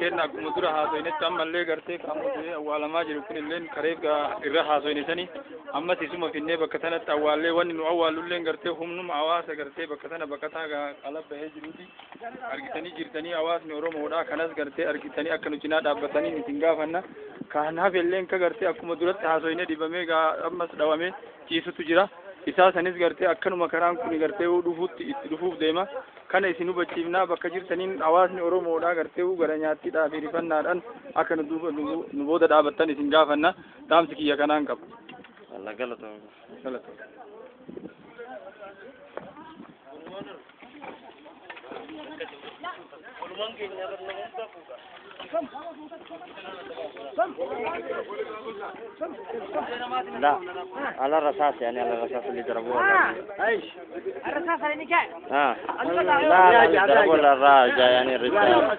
كنا كمدرة هذين تم اللي قرتي كامو أول ما جرو كل اللين قريب الرها هذين ثاني أما تسمى في النبى كتنا أول وان أول اللين قرتي هم نم عواس قرتي بكتنا بكتها قلب بهجرودي أرجتني جرتني عواس نورو مودا كناس قرتي أرجتني أكنو جنا دابتني نتنجافنا كهنا في اللين كقرتي كمدرة هذين دي بميجا أما سدوامي كيسو تجرا إذا سنيس قرتي أكنو مكران كوني قرتي ودفوف ديما كان يسنو بتشيفنا بكجير تنين عواز نورو مودا قرتي وقرنياتي دا في رفنا الآن أكنو نبودا دابتني سنجافنا دام سكيا كنان كب الله غلط غلط لا على الرصاص يعني على الرصاص اللي ضربوه ايش الرصاص اللي كان لا ضربوا الراجع يعني الرجال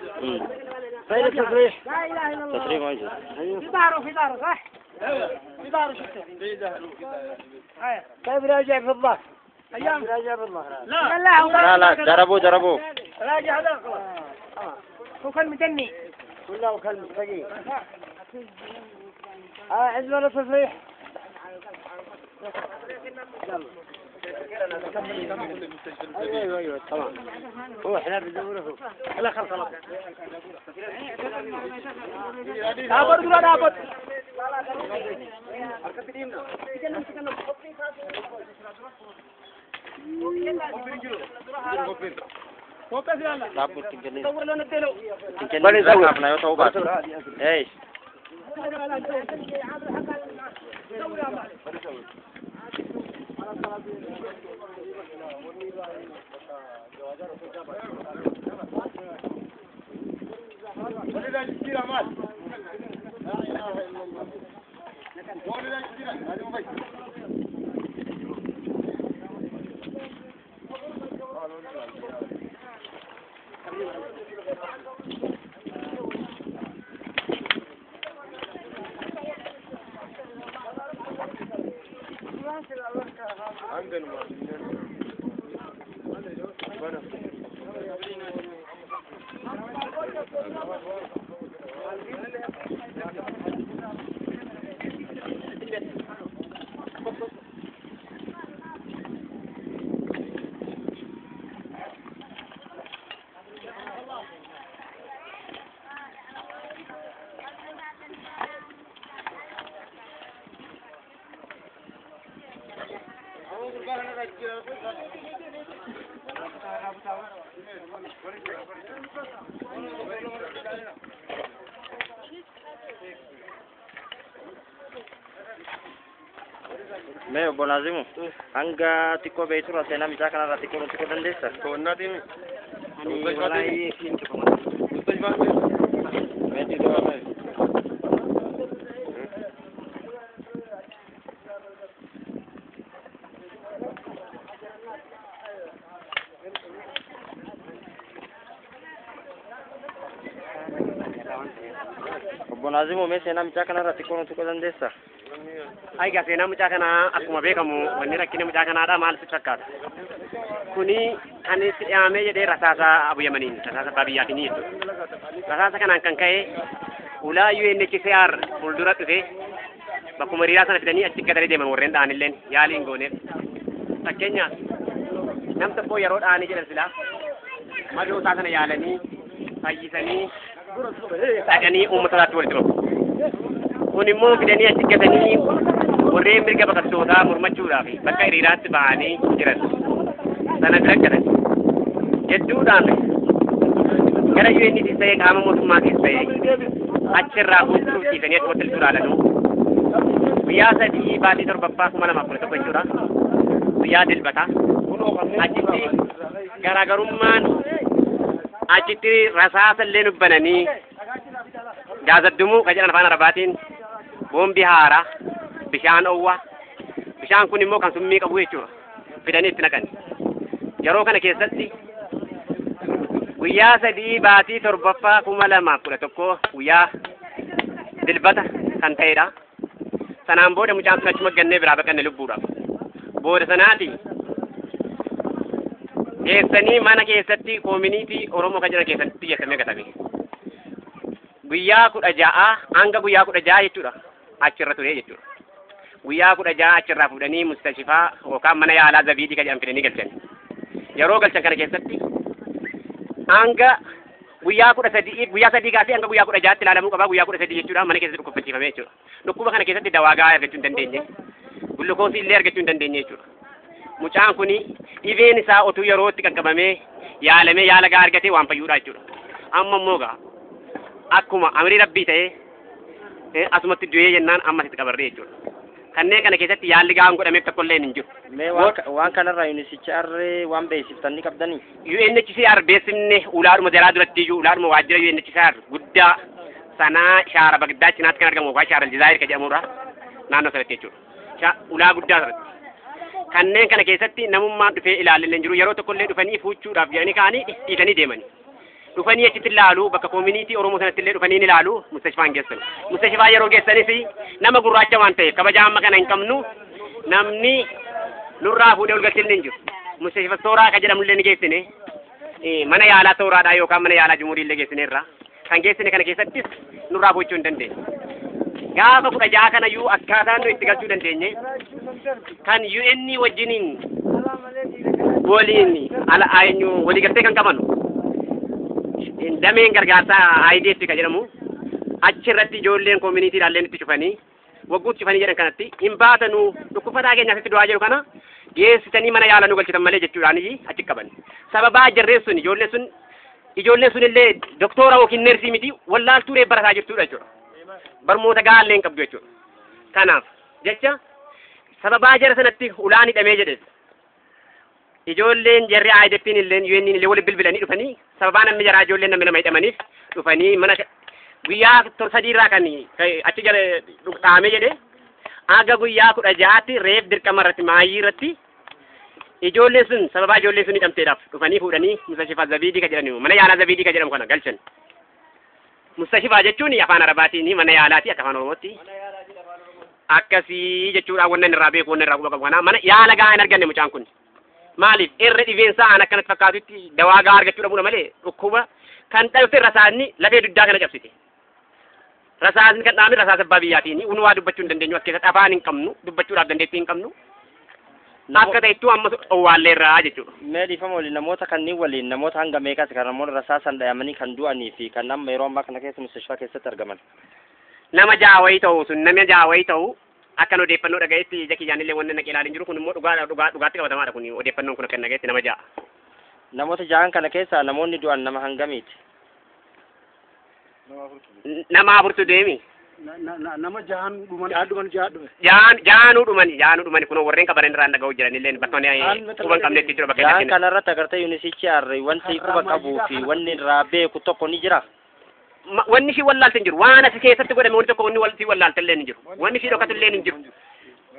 فين التصريح لا اله الا الله تصريح موجود في داره صح في داره شفته في داره كيف راجع في الظهر ايام راجع في الظهر لا ضربوه راجع هذا هو كان متني كله كان مستقيم عندنا تصريح ايوه تمام هو احنا بندوره لا خلاص دابر ولا دابر ايش मैं बोला जी हूँ अंगा तिको बेचूँ रहे ना मिचा करना तिको तिको दंडे सर तो ना दिन वाला ये मैं तिको वाला बोला जी हूँ मैं सेना मिचा करना तिको तिको दंडे sir ay gase na mucha kana akuma be kamu wani rakine mucha kana da mal fitakka kuni ani ame je de rasasa abu yamani rasasa babiya tini rasasa kana kan kai ula UNHCR fuldura tufe bakuma riya sana fidani atti kadare de man worren da anillen yali ngone takenya nam ta ko yaro da ani je sila madu sa sana yalani fayyisani sagani ummata tuwalto kuni mo fidani atti kadani warreen mirga baqattootaa mormachuudhaaf bakka hiriiraatti ba'anii jiran sana bira galan jedduudhaan gara UN'tis ta'ee qaama mootummaa keessa ta'ee achirraa gochuu dhiisanii akka walitti ilaalanuu guyyaa 3 baatii 7ffaa 2011 jechuudha guyyaa dilbataa achitti garaagarummaan achitti rasaasa illee nubbananii gaazaddumuu kan jedhan afaan arabaatiin boombii haaraa bishaan owwa bishaan kun immoo kan summii qabu jechuudha fidanii itti naqan yeroo kana keessatti guyyaa 3 baatii 7ffaa 2011 guyyaa dilbata kan ta'edha sanaan booda mucaan sun achuma gannee biraa baqanne lubbuudhaaf booda sanaati geessanii mana keessatti koominiitii Oromoo kan jiran keessatti xiyyeeffamee gatame guyyaa 16 hanga guyyaa 16 jechuudha achirra ture jechuudha. Guyyaa 16 achirraa fuudhanii mustashifaa yookaan mana yaalaa Zabiidii kan jedhamu fidanii galchan. Yeroo galchan kana keessatti hanga guyyaa 3 kaasee hanga guyyaa 16tti ilaalamuu qaba. Guyyaa 13 jechuudha mana keessatti dhukkubsachiifame jechuudha. Dhukkuba kana keessatti dawaa gahaa argachuu hin dandeenye. Gulukoosii illee argachuu hin dandeenye jechuudha. Mucaan kuni dhibeen isaa otuu yerootti qaqqabamee yaalamee yaala gahaa argatee waan fayyuudha jechuudha. Amma immoo gaa akkuma amrii rabbii ta'ee asumatti du'ee jennaan amma sitti qabarree jechuudha. Kanneen kana keessatti yaalli gahaan godhameef tokkollee hin jiru. Mee waan kanarraa UNHCR waan beeksiftan ni qabdanii? UNHCR beeksifne ulaadhuma jalaa duratti iyyuu ulaadhuma waajjira UNHCR guddaa sanaa shaara Bagdaa cinaatti kan argamu yookaan shaara Aljazaayir kan jedhamurra naannoo sanatti jechuudha. Ulaa guddaa sanatti. Kanneen kana keessatti namummaan dhufee ilaallee jiru yeroo tokkollee dhufanii fuuchuudhaaf jedhanii ka'anii dhiisanii deemanii. Dhufanii achitti ilaalu bakka koominiitii Oromoo sanatti illee dhufanii ilaalu mustashifaan geessan. Mustashifaa yeroo geessanis nama gurraacha waan ta'eef kabaja amma kana hin qabnu namni nurraa fuudhee ol galchillee hin jiru. Mustashifa Sooraa kan jedhamullee ni geessine mana yaalaa Sooraadhaa yookaan mana yaalaa Jumuurii illee geessineerra. Kan geessine kana keessattis nurraa fuuchuu hin dandeenye. Gaafa 16 kana iyyuu akkaataan nu itti galchuu dandeenye kan UN wajjiniin waliigaltee kan qaban dameen gargaarsaa IDF kan jedhamu achirratti ijoolleen koominiitiidhaan itti cufanii wagguutti cufanii jedhan kanatti hin baatanu dhukkubataa keenyaaf itti du'aa jiru kana geessitanii mana yaala nu galchitan malee jechuudhaan achi qaban. Sababaa jarreen sun ijoolleen sun illee doktora yookiin neersii miti wallaaltuu barataa jirtudha jechuudha. Barmoota gaallee hin qabdu jechuudha. Kanaaf jecha sababaa jara sanatti ulaan hidhamee jedhe ijoolleen jarri IDF'n illee UN illee walitti bilbilanii dhufanii sababaa namni jaraa ijoolleen namni lama hidhamaniif dhufanii mana guyyaa 3 irraa kan achi jala dhaamee jedhe aga guyyaa 16tti reef dirqama irratti maayii irratti ijoolleen sun sababaa ijoolleen sun hidhamteedhaaf dhufanii fuudhanii Mustashifaa Zabiidii kan jedhamu mana yaalaa Zabiidii kan jedhamu kana galchan. Mustashifaa jechuun afaan Arabaatiin mana yaalaati akka afaan Oromootti. Akkasii jechuudha wannan irraa beeku wannan irraa quba qabu kana mana yaala gahaa hin arganne mucaan kun. Maaliif irra dhibeensaa aan akkanatti fakkaatutti dawaa gahaa argachuu dhabuudha malee dhukkuba kan dhalate rasaasni lafee duddaa kana cabsite. Rasaasni kan dhaame rasaasa abbaa biyyaatiin unwaa dubbachuu hin dandeenyu as keessatti afaan hin qabnu dubbachuudhaaf dandeettii hin qabnu. Akka ta'ettuu amma owwaalleerraa jechuudha. Mee dhiifama waliin namoota kanneen waliin namoota hanga meeqaati kan namoonni rasaasan dhayamanii kan du'anii fi kan amma yeroo ammaa kana keessa mustashfaa keessatti argaman? Nama jaawayii ta'u sun nama jaawayii ta'u akkan odeeffannoo dhagayetti ija kiyyaan illee wanni naqee ilaalin jiru kun immoo dhugaatti qabatamaadha kun odeeffannoon kun akka dhagayetti nama ja'a. Namoota ja'an kana keessa namoonni du'an nama hangamiiti? Nama afurtu deemi. Nama jahan dhuman jahanuu dhumani kun warreen qabaran irraan dhaga'uu jiran illee bakkoonni quban qabneetti jira bakka jahan kanarratti agartee UNHCR wanti quba qabuu fi wanni irraa beeku tokko ni jira. Wanni si wallaalte hin jiru waan asi keessatti godhame wanni tokko wanni si wallaalte illee hin jiru wanni si dhokatu illee hin jiru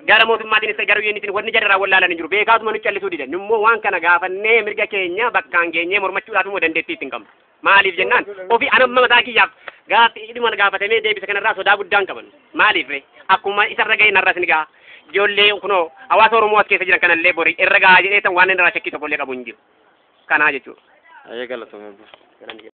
gara mootummaatiinis gara UN'tiin wanni jarrirraa wallaalan hin jiru beekaatuma nu callisuu didan immoo waan kana gaafannee mirga keenya bakkaan geenyee mormachuudhaaf immoo dandeettii ittiin qabnu maaliif jennaan ofii anamma mataa kiyyaaf gaaffii dhuma gaafatamee deebisa kanarraa sodaa guddaan qaban maaliif akkuma isarra ga'e narras ni ga'a ijoollee kunoo hawaasa Oromoo as keessa jiran kanallee bori irra ga'a jedhee tan waan irraa shakkii tokkollee qabu hin jiru kanaa jechuudha. Ayyee galatoomee.